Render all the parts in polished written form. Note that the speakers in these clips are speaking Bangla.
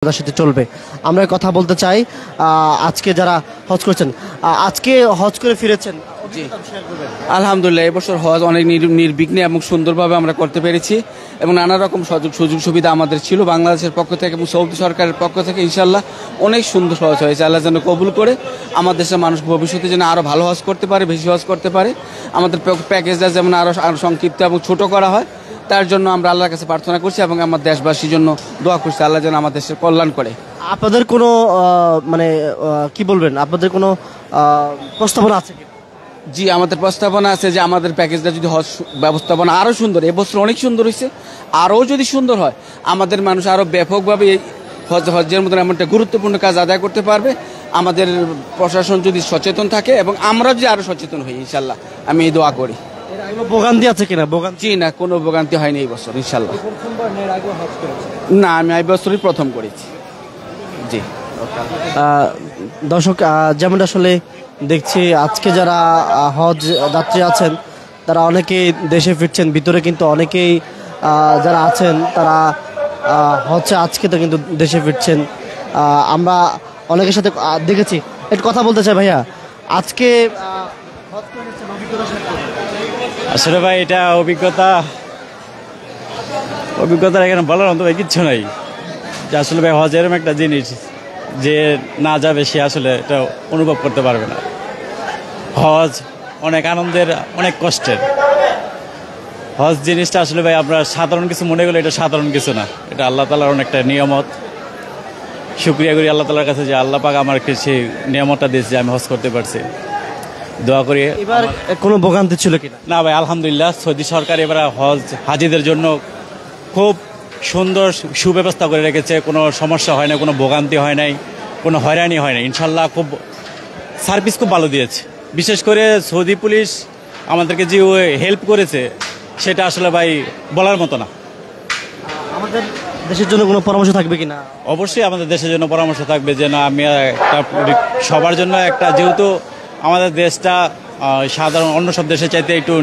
সাথে চলবে। আমরা কথা বলতে চাই আজকে যারা হজ করেছেন, আজকে হজ করে ফিরেছেন। জি আলহামদুলিল্লাহ, এবছর হজ অনেক নির্বিঘ্নে এবং সুন্দরভাবে আমরা করতে পেরেছি এবং নানা রকম সুযোগ সুবিধা আমাদের ছিল বাংলাদেশের পক্ষ থেকে এবং সৌদি সরকারের পক্ষ থেকে। ইনশাল্লাহ অনেক সুন্দর হজ হয়েছে। আল্লাহ যেন কবুল করে আমাদের দেশের মানুষ ভবিষ্যতে যেন আরও ভালো হজ করতে পারে, বেশি হজ করতে পারে। আমাদের প্যাকেজটা যেমন আরও সংক্ষিপ্ত এবং ছোট করা হয়, তার জন্য আমরা আল্লাহর কাছে প্রার্থনা করছি এবং আমার দেশবাসীর জন্য দোয়া করছি আল্লাহ যেন আমাদের দেশের কল্যাণ করে। আপনাদের কোনো মানে কি বলবেন, আপনাদের কোনো প্রস্তাবনা আছে কি? জি, আমাদের প্রস্তাবনা আছে যে আমাদের প্যাকেজটা যদি হজ ব্যবস্থাপনা আরও সুন্দর, এবছর অনেক সুন্দর হয়েছে, আরও যদি সুন্দর হয় আমাদের মানুষ আরও ব্যাপকভাবে এই হজের মধ্যে এমন একটা গুরুত্বপূর্ণ কাজ আদায় করতে পারবে। আমাদের প্রশাসন যদি সচেতন থাকে এবং আমরা যদি আরও সচেতন হই, ইনশাল্লাহ আমি এই দোয়া করি। ভোগান্তি আছে কিনা? জি না, কোনো ভোগান্তি হয়নি এই বছর ইনশাল্লাহ। না, আমি এই বছরই প্রথম করেছি। জি দর্শক, যেমনটা আসলে দেখছি আজকে যারা হজ যাত্রী আছেন তারা অনেকেই দেশে ফিরছেন, ভিতরে কিন্তু অনেকেই যারা আছেন তারা হচ্ছে আজকে তো কিন্তু দেশে ফিরছেন। আমরা অনেকের সাথে দেখেছি। একটু কথা বলতে চাই ভাইয়া, আজকে আসলে ভাই এটা অভিজ্ঞতার এখানে বলার মতো ভাই কিচ্ছু নাই। যে আসলে ভাই হজ এরকম একটা জিনিস যে না যাবে সে আসলে এটা অনুভব করতে পারবে না। হজ অনেক আনন্দের, অনেক কষ্টের। হজ জিনিসটা আসলে ভাই আমরা সাধারণ কিছু মনে করলে এটা সাধারণ কিছু না, এটা আল্লাহ তাআলার অনেকটা নিয়ামত। শুকরিয়া করি আল্লাহ তাআলার কাছে যে আল্লাহ পাক আমাকে সেই নিয়ামতটা দিয়েছে যে আমি হজ করতে পারছি। দোয়া করি। এবার কোনো ভোগান্তি ছিল কিনা? না ভাই আলহামদুলিল্লাহ, সৌদি সরকার এবার হজ হাজিদের জন্য খুব সুন্দর সুব্যবস্থা করে রেখেছে। কোনো সমস্যা হয় না, কোনো ভোগান্তি হয় নাই, কোনো হয়রানি হয় না। ইনশাল্লাহ খুব সার্ভিস খুব ভালো দিয়েছে। বিশেষ করে সৌদি পুলিশ আমাদেরকে যে হেল্প করেছে সেটা আসলে ভাই বলার মতো না। আমাদের দেশের জন্য কোনো পরামর্শ থাকবে কিনা? অবশ্যই আমাদের দেশের জন্য পরামর্শ থাকবে যে না আমি একটা সবার জন্য একটা, যেহেতু আমাদের দেশটা সাধারণ অন্য সব দেশের চাইতে একটু,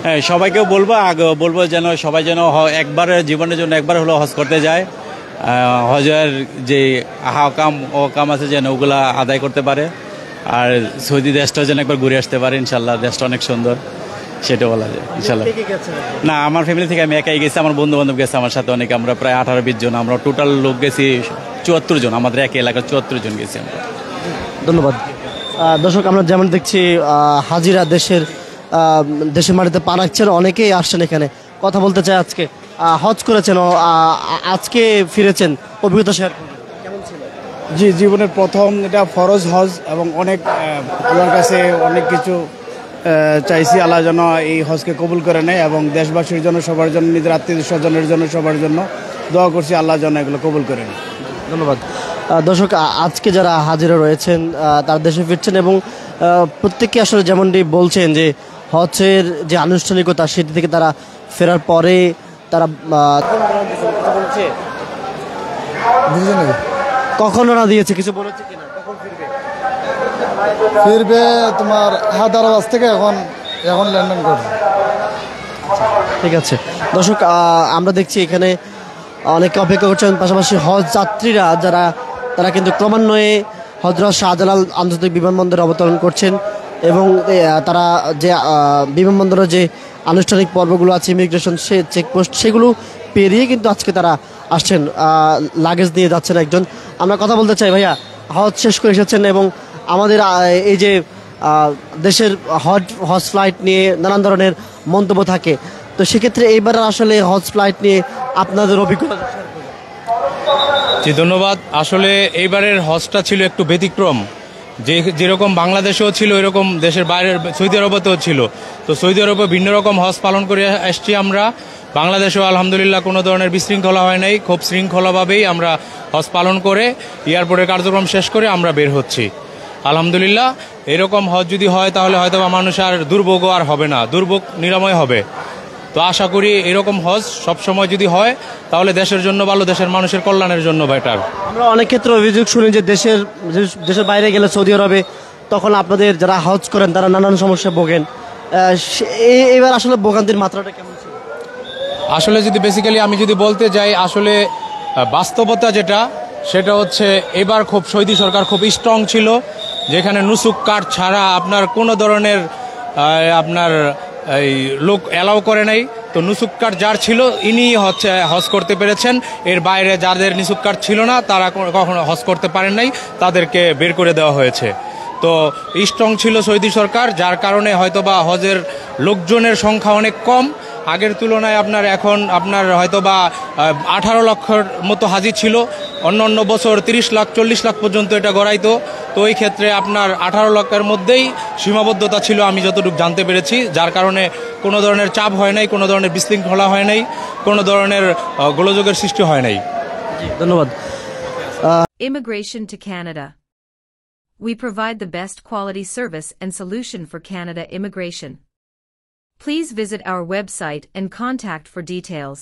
হ্যাঁ সবাইকেও বলবো, আগেও বলবো যেন সবাই যেন একবার জীবনের জন্য একবার হলেও হজ করতে যায়। হজের যে কাম আছে যেন ওগুলা আদায় করতে পারে। আর সৌদি দেশটা যেন একবার ঘুরে আসতে পারে। ইনশাল্লাহ দেশটা অনেক সুন্দর, সেটা বলা যায় ইনশাল্লাহ। না, আমার ফ্যামিলি থেকে আমি একাই গেছি, আমার বন্ধু বান্ধব গেছে আমার সাথে অনেকে, আমরা প্রায় 18-20 জন, আমরা টোটাল লোক গেছি 74 জন, আমাদের এক এলাকার 74 জন গেছি আমরা। ধন্যবাদ। দর্শক, আমরা যেমন দেখছি হাজিরা দেশের মাটিতে পা রাখছেন, অনেকেই আসছেন এখানে। কথা বলতে চাই, আজকে হজ করেছেন, আজকে ফিরেছেন, অভিজ্ঞতা শেয়ার করুন, কেমন ছিল? জি, জীবনের প্রথম এটা ফরজ হজ এবং অনেক আল্লাহর কাছে অনেক কিছু চাইছি আল্লাহ যেন এই হজকে কবুল করে নেয় এবং দেশবাসীর জন্য, সবার জন্য, নিজের আত্মীয় স্বজনের জন্য, সবার জন্য দোয়া করছি আল্লাহ যেন এগুলো কবুল করে নেয়। ধন্যবাদ। দর্শক, আজকে যারা হাজিরা রয়েছেন তারা দেশে ফিরছেন এবং প্রত্যেকে আসলে যেমনটি বলছেন যে হজের যে আনুষ্ঠানিকতা সেটি থেকে তারা ফেরার পরে তারা কখন রওনা দিয়েছে, কিছু বলেছে কিনা? কখন ফিরবে তোমার হায়দ্রাবাদ থেকে এখন ল্যান্ডিং করবে। ঠিক আছে দর্শক, আমরা দেখছি এখানে অনেকে অপেক্ষা করছেন, পাশাপাশি হজ যাত্রীরা যারা তারা কিন্তু ক্রমান্বয়ে হযরত শাহজালাল আন্তর্জাতিক বিমানবন্দরে অবতরণ করছেন এবং তারা যে বিমানবন্দরের যে আনুষ্ঠানিক পর্বগুলো আছে, ইমিগ্রেশন সে চেকপোস্ট, সেগুলো পেরিয়ে কিন্তু আজকে তারা আসছেন, লাগেজ দিয়ে যাচ্ছেন একজন। আমরা কথা বলতে চাই, ভাইয়া হজ শেষ করে এসেছেন এবং আমাদের এই যে দেশের হজ ফ্লাইট নিয়ে নানান ধরনের মন্তব্য থাকে, তো সেক্ষেত্রে এইবার আসলে হজ ফ্লাইট নিয়ে আপনাদের অভিজ্ঞতা? জি ধন্যবাদ। আসলে এইবারের হজটা ছিল একটু ব্যতিক্রম, যেরকম বাংলাদেশেও ছিল এরকম দেশের বাইরের সৌদি আরবেতেও ছিল। তো সৌদি আরবে ভিন্ন রকম হজ পালন করে আসছি আমরা। বাংলাদেশেও আলহামদুলিল্লাহ কোনো ধরনের বিশৃঙ্খলা হয় নাই, খুব শৃঙ্খলাভাবেই আমরা হজ পালন করে এয়ারপোর্টের কার্যক্রম শেষ করে আমরা বের হচ্ছি। আলহামদুলিল্লাহ এরকম হজ যদি হয় তাহলে হয়তো মানুষ আর দুর্ভোগও আর হবে না, দুর্ভোগ নিরাময় হবে। তো আশা করি এরকম হজ সবসময় যদি হয় তাহলে দেশের জন্য ভালো, দেশের মানুষের কল্যাণের জন্য বেটার। আমরা অনেক ক্ষেত্রে অভিযোগ শুনি যে দেশের বাইরে গেলে সৌদি আরবে তখন আপনাদের যারা হজ করেন তারা নানান সমস্যা ভোগেন, এবার আসলে ভোগান্তির মাত্রাটা কেমন ছিল? আসলে যদি বেসিক্যালি আমি যদি বলতে যাই, আসলে বাস্তবতা যেটা সেটা হচ্ছে এবার খুব সৌদি সরকার খুব স্ট্রং ছিল, যেখানে নুসুক কার্ড ছাড়া আপনার কোনো ধরনের আপনার এই লোক অ্যালাউ করে নাই। তো নুসুক কার্ড যার ছিল ইনি হচ্ছে হজ করতে পেরেছেন, এর বাইরে যাদের নুসুক কার্ড ছিল না তারা কখনো হজ করতে পারেন নাই, তাদেরকে বের করে দেওয়া হয়েছে। তো স্ট্রং ছিল সৌদি সরকার, যার কারণে হয়তোবা হজের লোকজনের সংখ্যা অনেক কম আগের তুলনায়। এখন আপনার হয়তোবা 18 লক্ষের মতো হাজি ছিল, অন্য বছর 30 লাখ 40 লাখ পর্যন্ত এটা গড়াইতো। তো ওই ক্ষেত্রে আপনার 18 লক্ষের মধ্যেই সীমাবদ্ধতা ছিল আমি যতটুকু জানতে পেরেছি, যার কারণে কোনো ধরনের চাপ হয় নাই, কোনো ধরনের বিশৃঙ্খলা হয় নাই, কোনো ধরনের গোলযোগের সৃষ্টি হয় নাই। ধন্যবাদ। Immigration to Canada. We provide the best quality service and solution for Canada immigration. Please visit our website and contact for details.